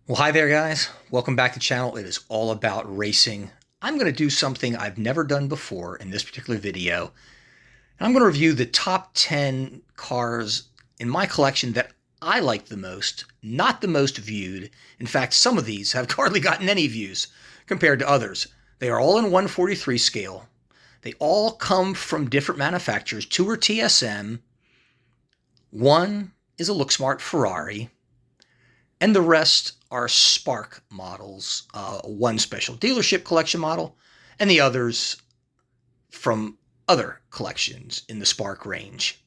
Well, hi there, guys. Welcome back to the channel. It is all about racing. I'm going to do something I've never done before in this particular video. I'm going to review the top 10 cars in my collection that I like the most, not the most viewed. In fact, some of these have hardly gotten any views compared to others. They are all in 143 scale. They all come from different manufacturers. Two are TSM. One is a Look Smart Ferrari. And the rest are Spark models, one special dealership collection model, and the others from other collections in the Spark range.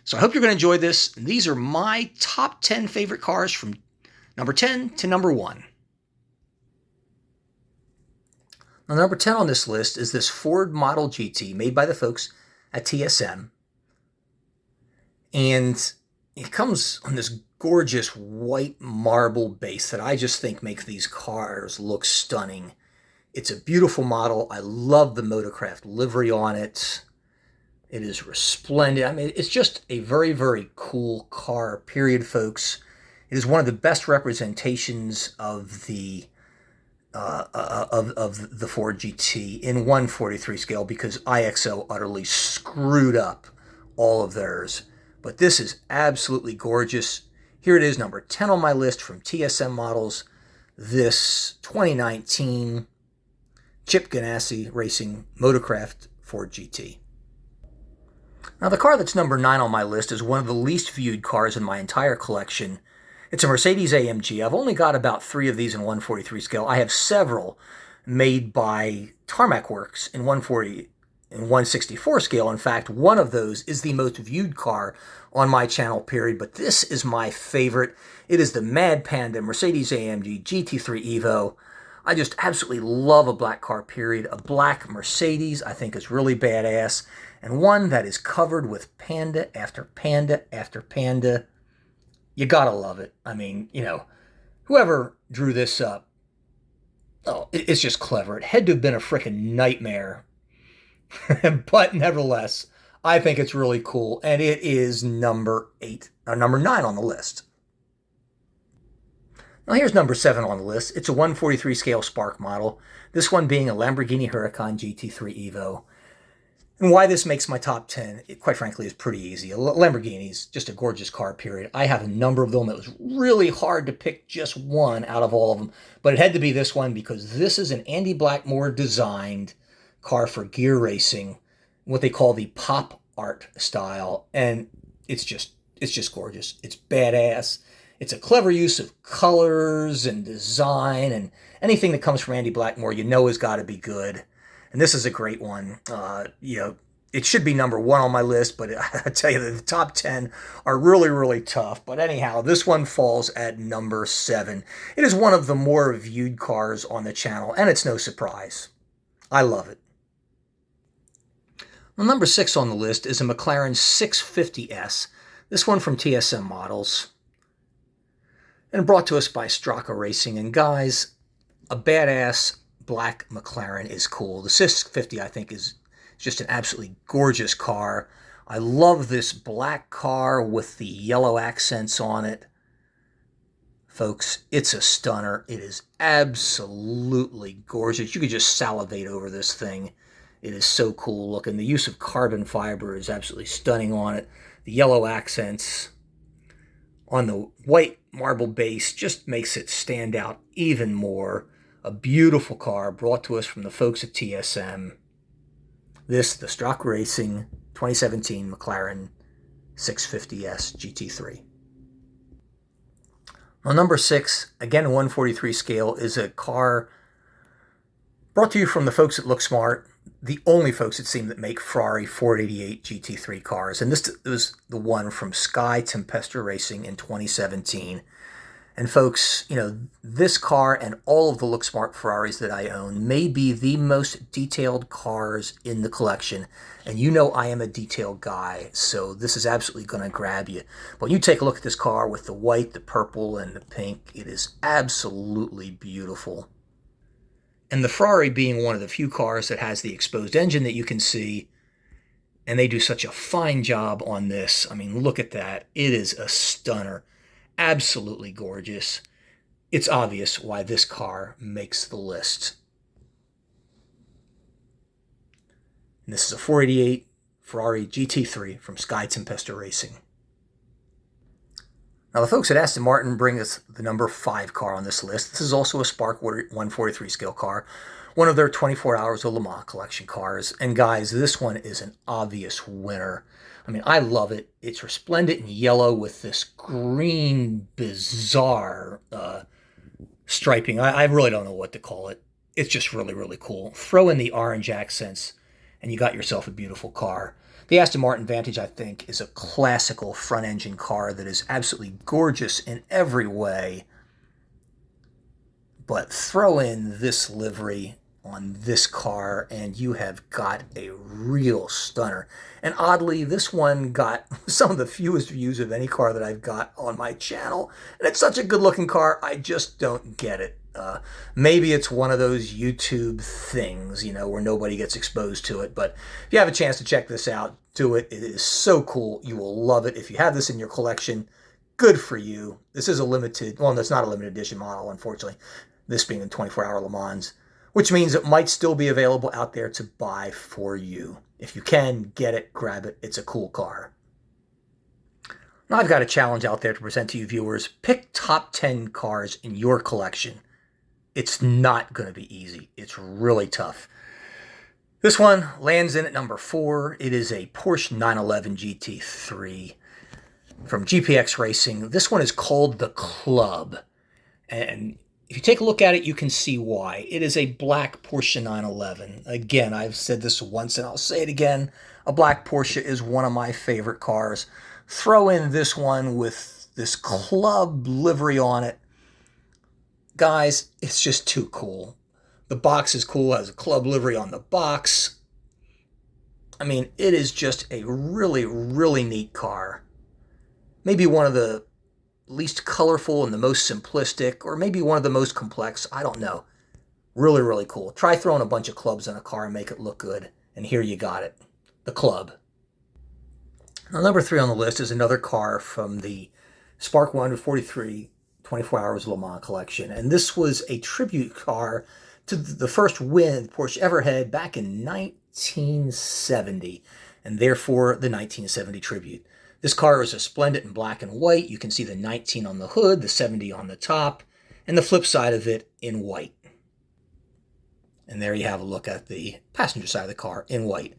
So I hope you're going to enjoy this. These are my top 10 favorite cars from number 10 to number 1. Now, number 10 on this list is this Ford Model GT made by the folks at TSM. And it comes on this gorgeous white marble base that I just think makes these cars look stunning. It's a beautiful model. I love the Motorcraft livery on it. It is resplendent. I mean, it's just a very, very cool car, period, folks. It is one of the best representations of the Ford GT in 143 scale because IXO utterly screwed up all of theirs. But this is absolutely gorgeous. Here it is, number 10 on my list from TSM models. This 2019 Chip Ganassi Racing Motorcraft Ford GT. Now, the car that's number 9 on my list is one of the least viewed cars in my entire collection. It's a Mercedes AMG. I've only got about 3 of these in 143 scale. I have several made by Tarmac Works in 140 in 164 scale. In fact, one of those is the most viewed car on my channel, period. But this is my favorite. It is the Mad Panda Mercedes AMG GT3 Evo. I just absolutely love a black car, period. A black Mercedes I think is really badass. And one that is covered with panda after panda after panda. You gotta love it. I mean, you know, whoever drew this up, oh, it's just clever. It had to have been a frickin' nightmare. But nevertheless, I think it's really cool, and it is number 9 on the list. Now here's number 7 on the list. It's a 143 scale Spark model, this one being a Lamborghini Huracan GT3 Evo. And why this makes my top 10, it quite frankly is pretty easy. A Lamborghini's just a gorgeous car, period. I have a number of them. It was really hard to pick just one out of all of them, but it had to be this one because this is an Andy Blackmore designed car for gear racing, what they call the pop art style, and it's just gorgeous. It's badass. It's a clever use of colors and design, and anything that comes from Andy Blackmore you know has got to be good. And this is a great one. You know, it should be number 1 on my list, but I tell you, the top 10 are really, really tough. But anyhow, this one falls at number 7. It is one of the more viewed cars on the channel, and it's no surprise. I love it. Well, number 6 on the list is a McLaren 650S, this one from TSM Models, and brought to us by Straka Racing. And guys, a badass black McLaren is cool. The 650, I think, is just an absolutely gorgeous car. I love this black car with the yellow accents on it. Folks, it's a stunner. It is absolutely gorgeous. You could just salivate over this thing. It is so cool looking. The use of carbon fiber is absolutely stunning on it. The yellow accents on the white marble base just makes it stand out even more. A beautiful car brought to us from the folks at TSM. This, the Straka Racing 2017 McLaren 650S GT3. Well, number 6, again 143 scale, is a car brought to you from the folks at Look Smart, the only folks, it seems, that make Ferrari 488 GT3 cars. And this was the one from Sky Tempesta Racing in 2017. And folks, you know, this car and all of the Look Smart Ferraris that I own may be the most detailed cars in the collection. And you know I am a detailed guy, so this is absolutely going to grab you. But when you take a look at this car with the white, the purple, and the pink, it is absolutely beautiful. And the Ferrari being one of the few cars that has the exposed engine that you can see, and they do such a fine job on this. I mean, look at that. It is a stunner. Absolutely gorgeous. it's obvious why this car makes the list. And this is a 488 Ferrari GT3 from Sky Tempesta Racing. Now, the folks at Aston Martin bring us the number 5 car on this list. This is also a Spark 143 scale car, one of their 24 Hours of Le Mans collection cars. And guys, this one is an obvious winner. I mean, I love it. It's resplendent in yellow with this green, bizarre striping. I really don't know what to call it. It's just really, really cool. Throw in the orange accents, and you got yourself a beautiful car. The Aston Martin Vantage, I think, is a classical front-engine car that is absolutely gorgeous in every way. But throw in this livery on this car, and you have got a real stunner. And oddly, this one got some of the fewest views of any car that I've got on my channel. And it's such a good-looking car, I just don't get it. Maybe it's one of those YouTube things, where nobody gets exposed to it. But if you have a chance to check this out, do it. It is so cool. You will love it. If you have this in your collection, good for you. This is a limited, well, it's not a limited edition model, unfortunately. This being in 24-hour Le Mans, which means it might still be available out there to buy for you. If you can, get it, grab it. It's a cool car. Now I've got a challenge out there to present to you viewers. Pick top 10 cars in your collection. It's not going to be easy. It's really tough. This one lands in at number 4. It is a Porsche 911 GT3 from GPX Racing. This one is called the Club. And if you take a look at it, you can see why. It is a black Porsche 911. Again, I've said this once and I'll say it again. A black Porsche is one of my favorite cars. Throw in this one with this Club livery on it. Guys, it's just too cool. The box is cool, has a Club livery on the box. I mean, it is just a really, really neat car. Maybe one of the least colorful and the most simplistic, or maybe one of the most complex. I don't know. Really, really cool. Try throwing a bunch of clubs in a car and make it look good. And here you got it. The Club. Now, number 3 on the list is another car from the Spark 143 24 Hours Le Mans collection. And this was a tribute car to the first win Porsche ever had back in 1970, and therefore the 1970 tribute. This car is resplendent in black and white. You can see the 19 on the hood, the 70 on the top, and the flip side of it in white. And there you have a look at the passenger side of the car in white.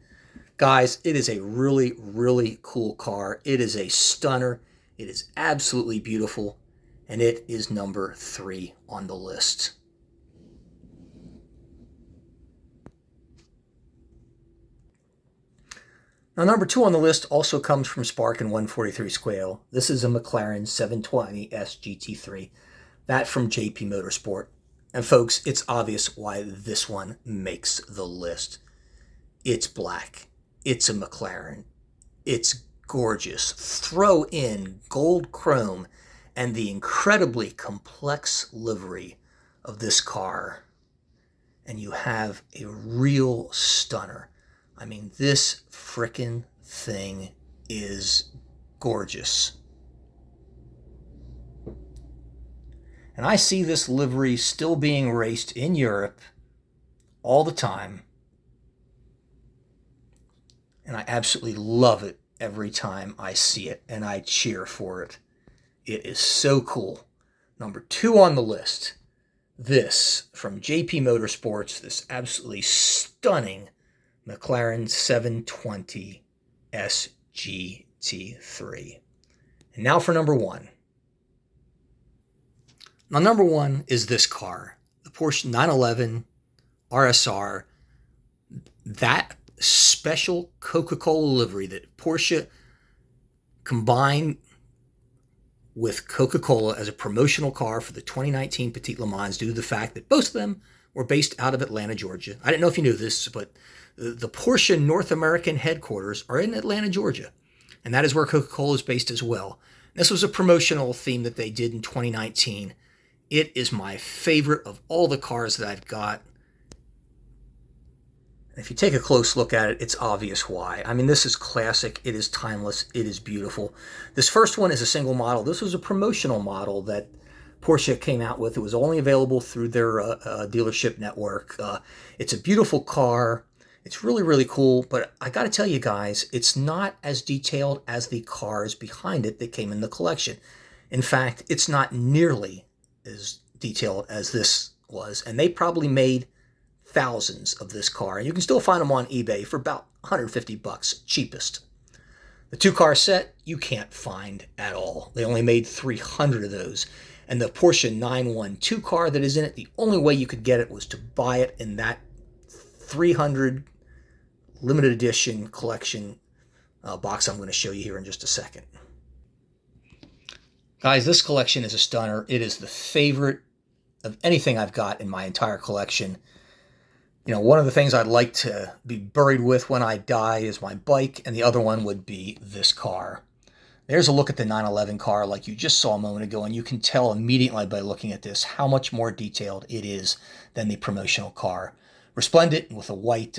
Guys, it is a really, really cool car. It is a stunner. It is absolutely beautiful. And it is number 3 on the list. Now, number 2 on the list also comes from Spark and 143 scale. This is a McLaren 720S GT3. That from JP Motorsport. And folks, it's obvious why this one makes the list. It's black. It's a McLaren. It's gorgeous. Throw in gold chrome and the incredibly complex livery of this car, and you have a real stunner. I mean, this frickin' thing is gorgeous. And I see this livery still being raced in Europe all the time, and I absolutely love it every time I see it, and I cheer for it. It is so cool. Number 2 on the list. This, from JP Motorsports, this absolutely stunning McLaren 720S GT3. And now for number 1. Now, number 1 is this car, the Porsche 911 RSR. That special Coca-Cola livery that Porsche combined with Coca-Cola as a promotional car for the 2019 Petit Le Mans due to the fact that both of them were based out of Atlanta, Georgia. I didn't know if you knew this, but the Porsche North American headquarters are in Atlanta, Georgia. And that is where Coca-Cola is based as well. This was a promotional theme that they did in 2019. It is my favorite of all the cars that I've got. If you take a close look at it, it's obvious why. I mean, this is classic. It is timeless. It is beautiful. This first one is a single model. This was a promotional model that Porsche came out with. It was only available through their dealership network. It's a beautiful car. It's really, really cool, but I got to tell you guys, it's not as detailed as the cars behind it that came in the collection. In fact, it's not nearly as detailed as this was, and they probably made thousands of this car. And you can still find them on eBay for about 150 bucks, cheapest. The two-car set, you can't find at all. They only made 300 of those. And the Porsche 912 car that is in it, the only way you could get it was to buy it in that 300 limited edition collection box I'm going to show you here in just a second. Guys, this collection is a stunner. It is the favorite of anything I've got in my entire collection. You know, one of the things I'd like to be buried with when I die is my bike, and the other one would be this car. There's a look at the 911 car like you just saw a moment ago, and you can tell immediately by looking at this how much more detailed it is than the promotional car. Resplendent with a white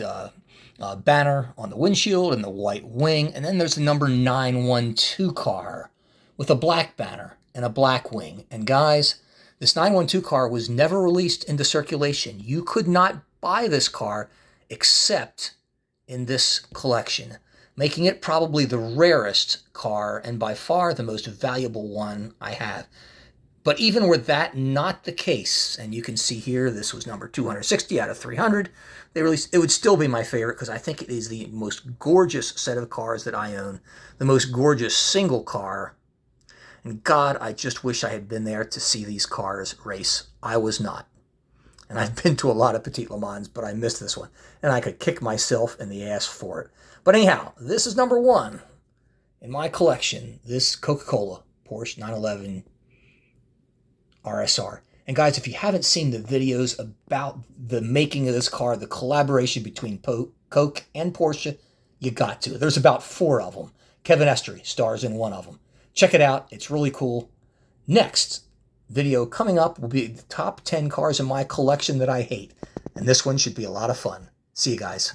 banner on the windshield and the white wing. And then there's the number 912 car with a black banner and a black wing. And guys, this 912 car was never released into circulation. You could not buy this car except in this collection, making it probably the rarest car and by far the most valuable one I have. But even were that not the case, and you can see here, this was number 260 out of 300, they released, it would still be my favorite because I think it is the most gorgeous set of cars that I own, the most gorgeous single car. And God, I just wish I had been there to see these cars race. I was not. And I've been to a lot of Petit Le Mans, but I missed this one. And I could kick myself in the ass for it. But anyhow, this is number one in my collection, this Coca-Cola Porsche 911 RSR. And guys, if you haven't seen the videos about the making of this car, the collaboration between Coke and Porsche, you got to. There's about 4 of them. Kevin Estrie stars in one of them. Check it out. It's really cool. Next video coming up will be the top 10 cars in my collection that I hate. And this one should be a lot of fun. See you guys.